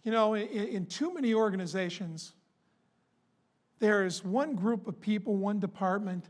You know, in too many organizations, there is one group of people, one department,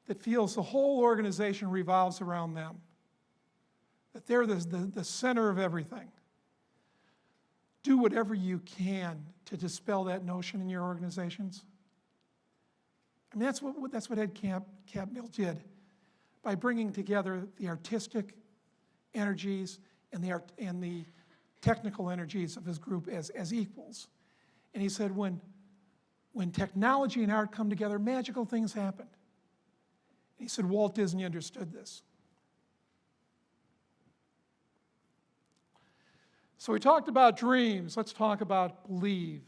that feels the whole organization revolves around them, that they're the center of everything. Do whatever you can to dispel that notion in your organizations. I mean, that's what Ed Capodagli did by bringing together the artistic energies and the technical energies of his group as equals. And he said, when technology and art come together, magical things happen. And he said Walt Disney understood this. So we talked about dreams. Let's talk about believe.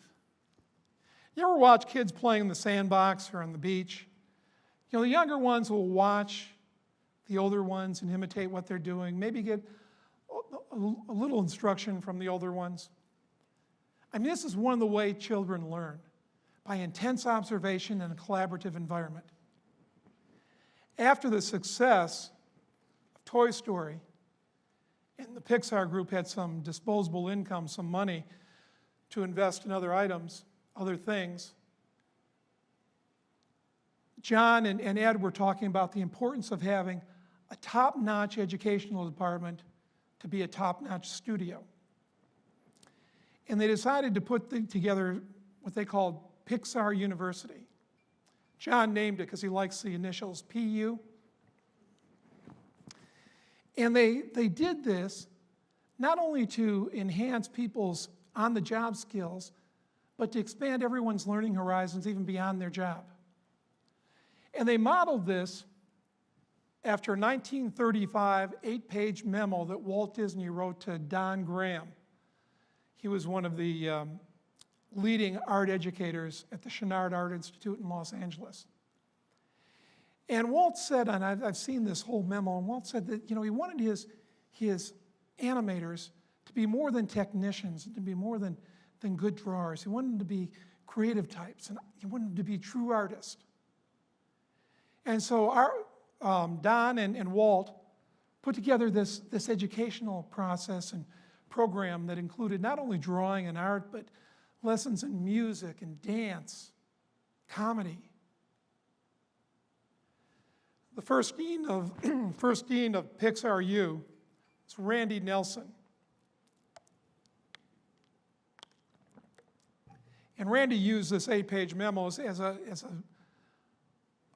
You ever watch kids playing in the sandbox or on the beach? You know, the younger ones will watch the older ones and imitate what they're doing, maybe get a little instruction from the older ones. I mean, this is one of the ways children learn, by intense observation in a collaborative environment. After the success of Toy Story, and the Pixar group had some disposable income, some money to invest in other items, other things, John and Ed were talking about the importance of having a top-notch educational department to be a top-notch studio. And they decided to put together what they called Pixar University. John named it because he likes the initials PU. And they did this not only to enhance people's on-the-job skills, but to expand everyone's learning horizons even beyond their job. And they modeled this after a 1935 8-page memo that Walt Disney wrote to Don Graham. He was one of the leading art educators at the Chouinard Art Institute in Los Angeles. And Walt said, and I've seen this whole memo, and Walt said that, you know, he wanted his animators to be more than technicians, and to be more than good drawers. He wanted them to be creative types, and he wanted them to be true artists. And so Don and Walt put together this educational process and program that included not only drawing and art, but lessons in music and dance, comedy. The first dean of Pixar U is Randy Nelson. And Randy used this 8-page memo as a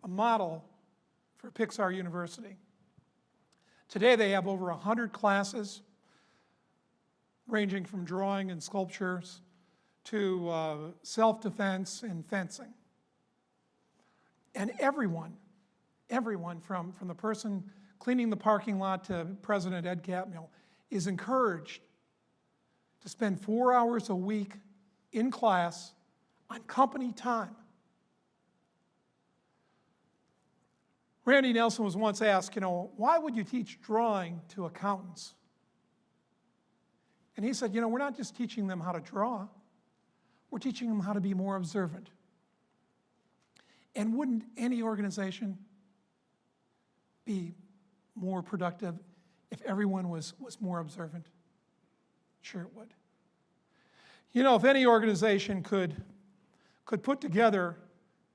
model for Pixar University. Today they have over 100 classes ranging from drawing and sculptures to self-defense and fencing. And everyone from the person cleaning the parking lot to President Ed Capodagli is encouraged to spend 4 hours a week in class on company time. Randy Nelson was once asked, you know, why would you teach drawing to accountants? And he said, you know, we're not just teaching them how to draw, we're teaching them how to be more observant. And wouldn't any organization be more productive if everyone was more observant? Sure it would. You know, if any organization could put together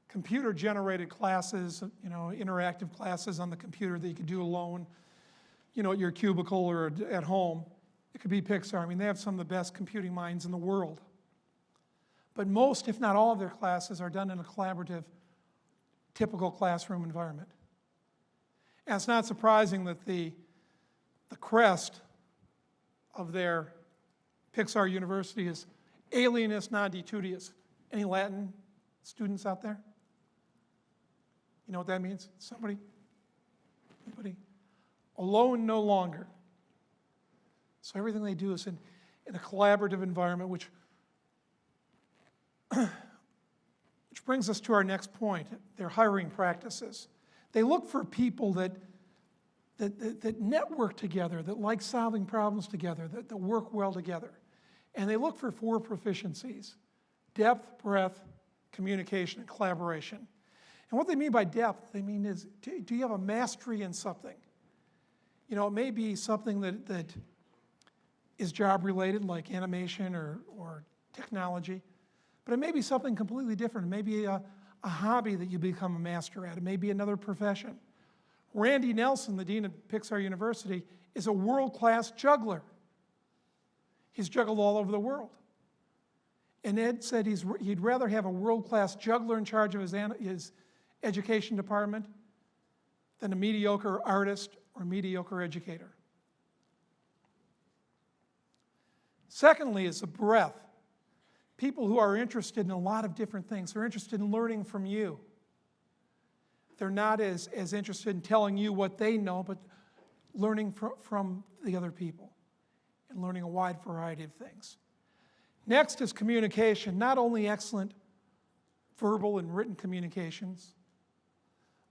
computer-generated classes, you know, interactive classes on the computer that you could do alone, you know, at your cubicle or at home, it could be Pixar. I mean, they have some of the best computing minds in the world. But most, if not all, of their classes are done in a collaborative, typical classroom environment. And it's not surprising that the crest of their Pixar University is alienus non detutius. Any Latin students out there? You know what that means? Somebody? Anybody? Alone no longer. So everything they do is in a collaborative environment, which brings us to our next point, their hiring practices. They look for people that network together, that like solving problems together, that work well together. And they look for 4 proficiencies: depth, breadth, communication, and collaboration. And what they mean by depth, they mean is, do you have a mastery in something? You know, it may be something that is job-related, like animation or technology, but it may be something completely different. It may be a hobby that you become a master at. It may be another profession. Randy Nelson, the dean of Pixar University, is a world-class juggler. He's juggled all over the world. And Ed said he'd rather have a world-class juggler in charge of his education department than a mediocre artist or mediocre educator. Secondly is the breadth. People who are interested in a lot of different things. They're interested in learning from you. They're not as interested in telling you what they know, but learning from the other people and learning a wide variety of things. Next is communication, not only excellent verbal and written communications,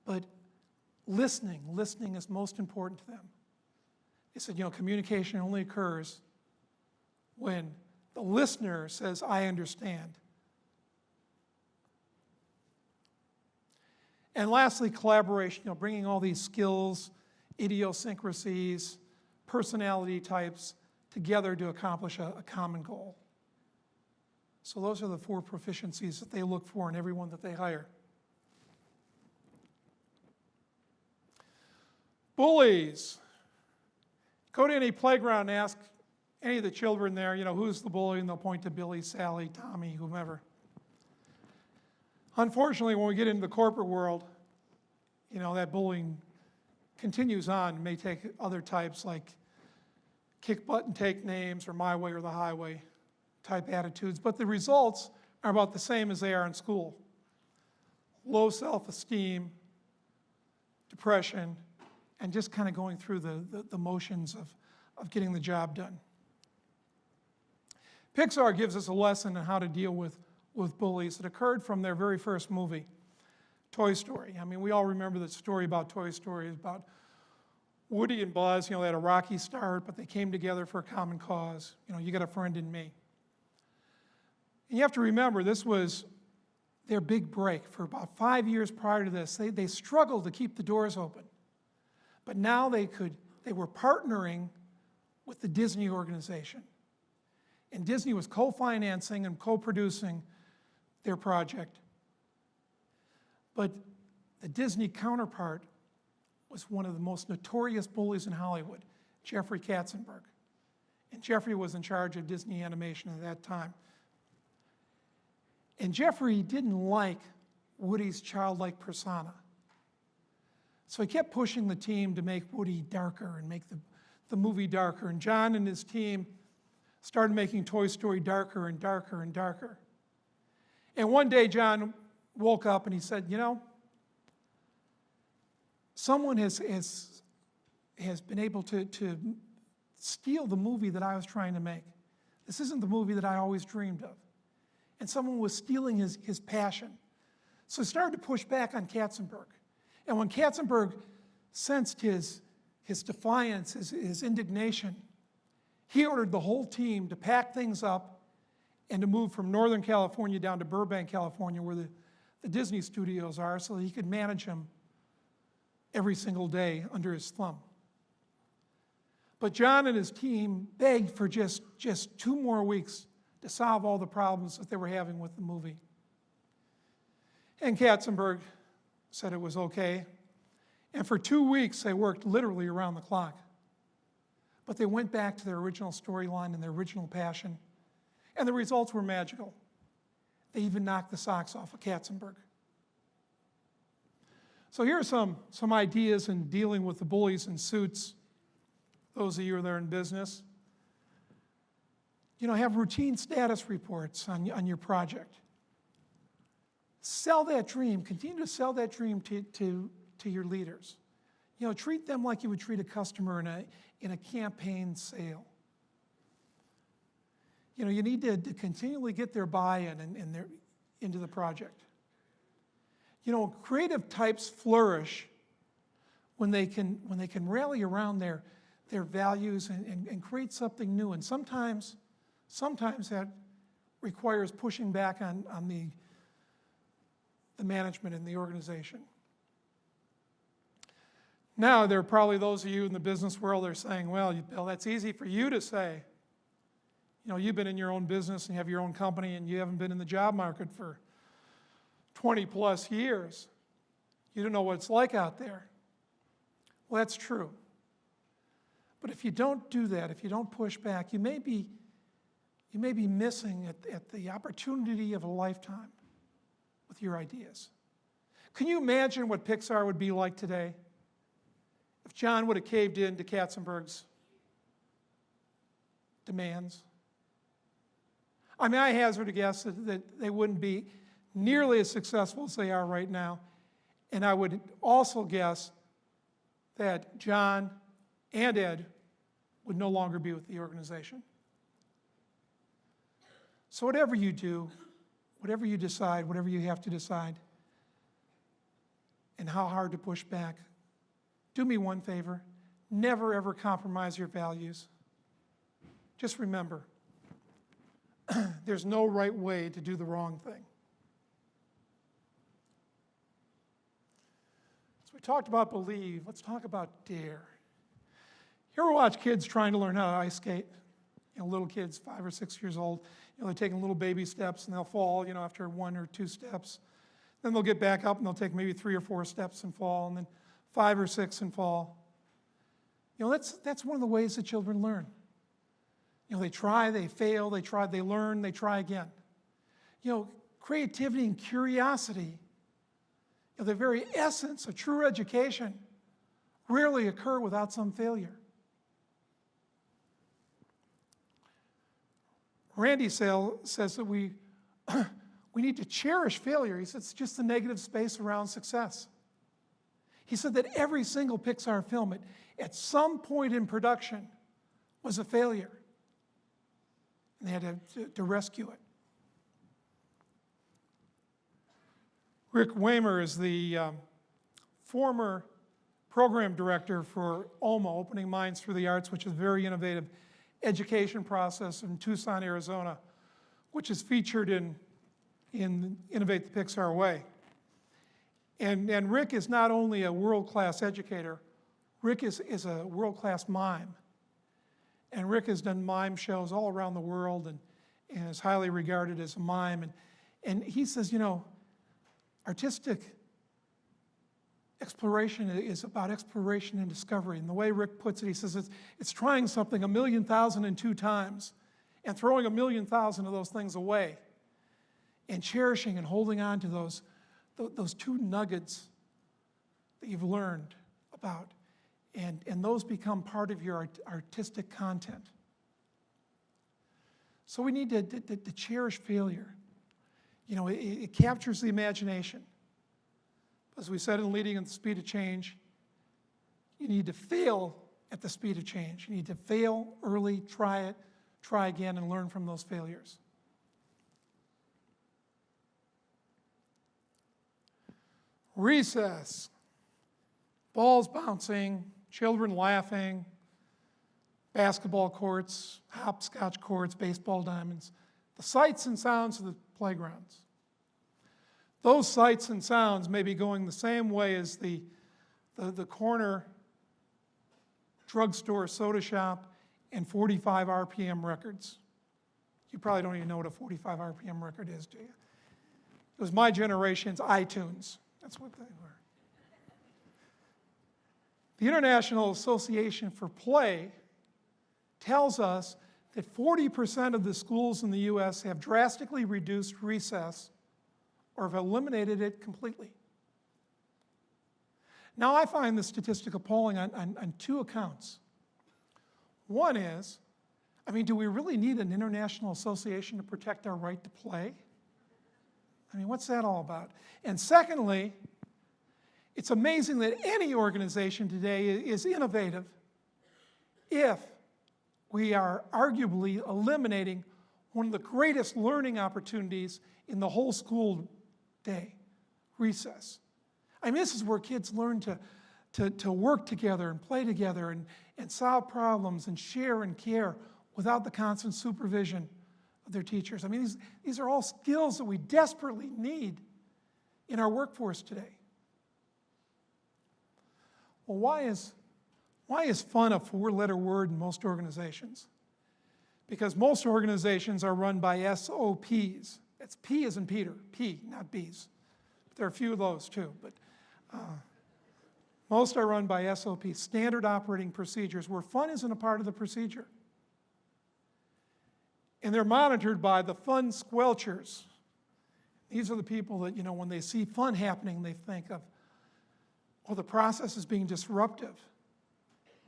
but listening. Listening is most important to them. They said, communication only occurs when the listener says, I understand. And lastly, collaboration, bringing all these skills, idiosyncrasies, personality types together to accomplish a common goal. So those are the 4 proficiencies that they look for in everyone that they hire. Bullies. Go to any playground and ask any of the children there, who's the bully, and they'll point to Billy, Sally, Tommy, whomever. Unfortunately, when we get into the corporate world, that bullying continues on. It may take other types like kick butt and take names or my way or the highway type attitudes, but the results are about the same as they are in school. Low self-esteem, depression, and just kind of going through the motions of getting the job done. Pixar gives us a lesson on how to deal with bullies that occurred from their very first movie, Toy Story. I mean, we all remember the story about Toy Story, about Woody and Buzz. They had a rocky start, but they came together for a common cause. You got a friend in me. And you have to remember, this was their big break. For about 5 years prior to this, they struggled to keep the doors open. But now they were partnering with the Disney organization. And Disney was co-financing and co-producing their project. But the Disney counterpart was one of the most notorious bullies in Hollywood, Jeffrey Katzenberg. And Jeffrey was in charge of Disney Animation at that time. And Jeffrey didn't like Woody's childlike persona. So he kept pushing the team to make Woody darker and make the movie darker. And John and his team started making Toy Story darker and darker and darker. And one day John woke up and he said, someone has been able to steal the movie that I was trying to make. This isn't the movie that I always dreamed of. And someone was stealing his passion. So he started to push back on Katzenberg. And when Katzenberg sensed his defiance, his indignation, he ordered the whole team to pack things up and to move from Northern California down to Burbank, California, where the Disney studios are, so that he could manage them every single day under his thumb. But John and his team begged for just 2 more weeks to solve all the problems that they were having with the movie. And Katzenberg said it was okay. And for 2 weeks, they worked literally around the clock. But they went back to their original storyline and their original passion. And the results were magical. They even knocked the socks off of Katzenberg. So here are some ideas in dealing with the bullies in suits, those of you that are in business. Have routine status reports on your project. Sell that dream. Continue to sell that dream to your leaders. Treat them like you would treat a customer in a campaign sale. You need to continually get their buy-in and into the project. Creative types flourish when they can rally around their values and create something new. And sometimes that requires pushing back on the management and the organization. Now, there are probably those of you in the business world that are saying, well, Bill, that's easy for you to say. You know, you've been in your own business and you have your own company and you haven't been in the job market for 20 plus years. You don't know what it's like out there. Well, that's true. But if you don't do that, if you don't push back, you may be missing at the opportunity of a lifetime with your ideas. Can you imagine what Pixar would be like today if John would have caved in to Katzenberg's demands? I mean, I hazard a guess that they wouldn't be nearly as successful as they are right now. And I would also guess that John and Ed would no longer be with the organization. So whatever you do, whatever you decide, whatever you have to decide, and how hard to push back, do me one favor. Never, ever compromise your values. Just remember, there's no right way to do the wrong thing. So we talked about believe. Let's talk about dare. You ever watch kids trying to learn how to ice skate? You know, little kids, 5 or 6 years old. You know, they're taking little baby steps and they'll fall, you know, after 1 or 2 steps. Then they'll get back up and they'll take maybe 3 or 4 steps and fall, and then 5 or 6 and fall. You know, that's one of the ways that children learn. You know, they try, they fail, they try, they learn, they try again. You know, creativity and curiosity, you know, the very essence of true education, rarely occur without some failure. Randy says that we need to cherish failure. He says it's just the negative space around success. He said that every single Pixar film at some point in production was a failure. And they had to rescue it. Rick Waymer is the former program director for OMA, Opening Minds Through the Arts, which is a very innovative education process in Tucson, Arizona, which is featured in Innovate the Pixar Way. And Rick is not only a world-class educator, Rick is a world-class mime. And Rick has done mime shows all around the world and is highly regarded as a mime. And he says, you know, artistic exploration is about exploration and discovery. And the way Rick puts it, he says it's trying something 1,000,002 times and throwing 1,000,000 of those things away and cherishing and holding on to those 2 nuggets that you've learned about. And those become part of your artistic content. So we need to cherish failure. You know, it captures the imagination. As we said in Leading at the Speed of Change, you need to fail at the speed of change. You need to fail early, try it, try again, and learn from those failures. Recess. Balls bouncing, children laughing, basketball courts, hopscotch courts, baseball diamonds. The sights and sounds of the playgrounds. Those sights and sounds may be going the same way as the corner drugstore soda shop and 45 RPM records. You probably don't even know what a 45 RPM record is, do you? It was my generation's iTunes. That's what they were. The International Association for Play tells us that 40% of the schools in the US have drastically reduced recess or have eliminated it completely. Now, I find this statistic appalling on 2 accounts. One is, I mean, do we really need an international association to protect our right to play? I mean, what's that all about? And secondly, it's amazing that any organization today is innovative if we are arguably eliminating one of the greatest learning opportunities in the whole school day, recess. I mean, this is where kids learn to work together and play together and solve problems and share and care without the constant supervision of their teachers. I mean, these are all skills that we desperately need in our workforce today. Well, why is fun a 4-letter word in most organizations? Because most organizations are run by SOPs. It's P as in Peter, P, not B's. There are a few of those too, but most are run by SOPs, standard operating procedures, where fun isn't a part of the procedure. And they're monitored by the fun squelchers. These are the people that, when they see fun happening, they think of, oh, the process is being disruptive.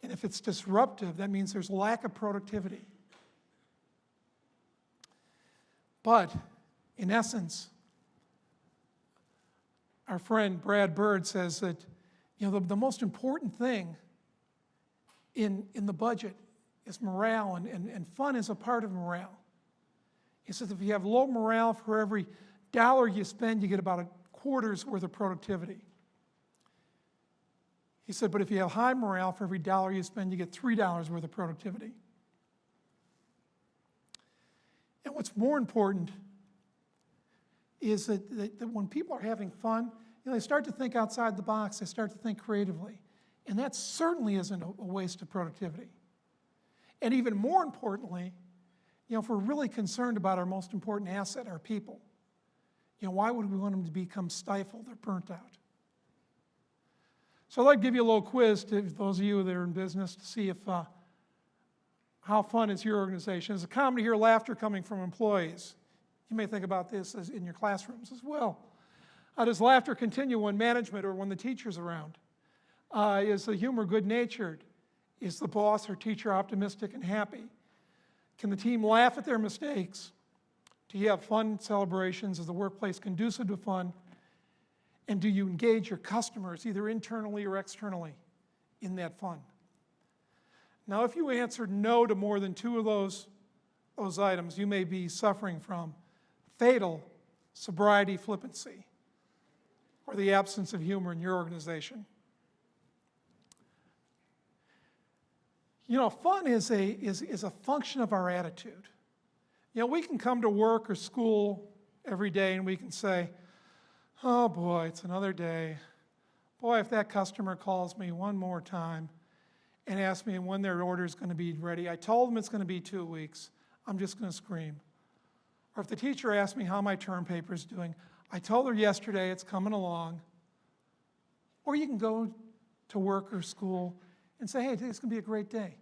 And if it's disruptive, that means there's a lack of productivity. But, in essence, our friend Brad Bird says that, the most important thing in the budget is morale, and fun is a part of morale. He says if you have low morale, for every dollar you spend, you get about a quarter's worth of productivity. He said, but if you have high morale, for every dollar you spend, you get $3 worth of productivity. And what's more important is that when people are having fun, they start to think outside the box, they start to think creatively. And that certainly isn't a waste of productivity. And even more importantly, if we're really concerned about our most important asset, our people, why would we want them to become stifled or burnt out? So I'd like to give you a little quiz to those of you that are in business to see if how fun is your organization. Is it common to hear laughter coming from employees? You may think about this as in your classrooms as well. Does laughter continue when management or when the teacher's around? Is the humor good-natured? Is the boss or teacher optimistic and happy? Can the team laugh at their mistakes? Do you have fun celebrations? Is the workplace conducive to fun? And do you engage your customers, either internally or externally, in that fun? Now, if you answered no to more than two of those items, you may be suffering from fatal sobriety flippancy, or the absence of humor in your organization. Fun is a function of our attitude. We can come to work or school every day and we can say, oh boy, it's another day. Boy, if that customer calls me one more time and asks me when their order is going to be ready, I told them it's going to be 2 weeks, I'm just going to scream. Or if the teacher asks me how my term paper is doing, I told her yesterday it's coming along. Or you can go to work or school and say, hey, today's going to be a great day.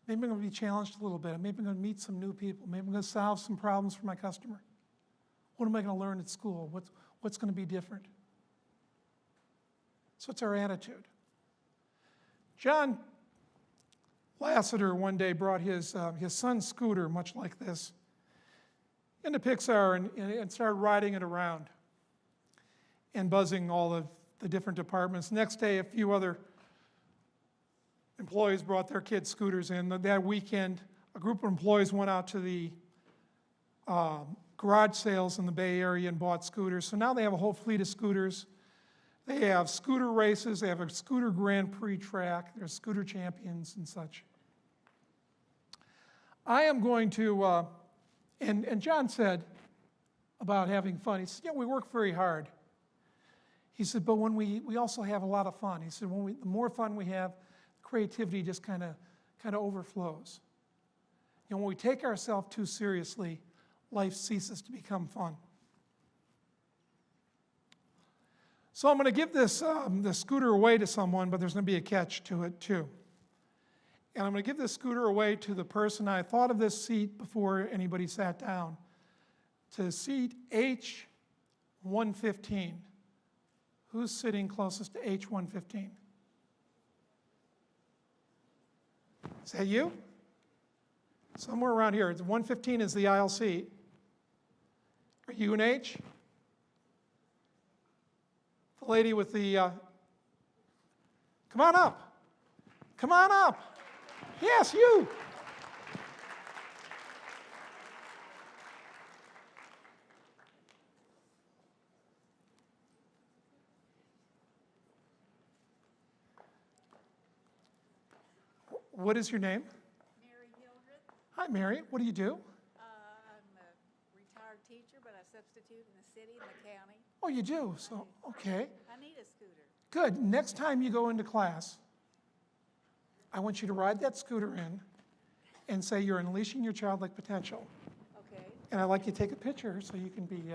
Maybe I'm going to be challenged a little bit. Maybe I'm going to meet some new people. Maybe I'm going to solve some problems for my customer. What am I going to learn at school? What's going to be different? So it's our attitude. John Lasseter one day brought his son's scooter, much like this, into Pixar and started riding it around and buzzing all of the different departments. Next day, a few other employees brought their kids' scooters in. That weekend, a group of employees went out to the garage sales in the Bay Area and bought scooters. So now they have a whole fleet of scooters. They have scooter races. They have a scooter Grand Prix track. There's scooter champions and such. I am going to, and John said about having fun, he said, we work very hard. He said, but when we also have a lot of fun. He said, the more fun we have, creativity just kind of overflows. When we take ourselves too seriously, life ceases to become fun. So I'm going to give this scooter away to someone, but there's going to be a catch to it too. And I'm going to give this scooter away to the person. I thought of this seat before anybody sat down, to seat H115. Who's sitting closest to H115? Is that you? Somewhere around here. 115 is the aisle seat. Are you an H? The lady with the, come on up. Come on up. Yes, you. What is your name? Mary Hildreth. Hi, Mary. What do you do? I'm a retired teacher, but I substitute in the city and the county. Oh, you do? So, okay. I need a scooter. Good. Next time you go into class, I want you to ride that scooter in, and say you're unleashing your childlike potential. Okay, And I'd like you to take a picture so you can be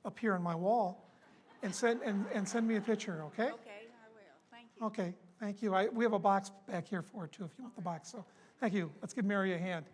up here on my wall and send me a picture, okay? okay, I will, thank you. Okay, thank you. We have a box back here for it too, if you want the box. So, thank you. Let's give Mary a hand.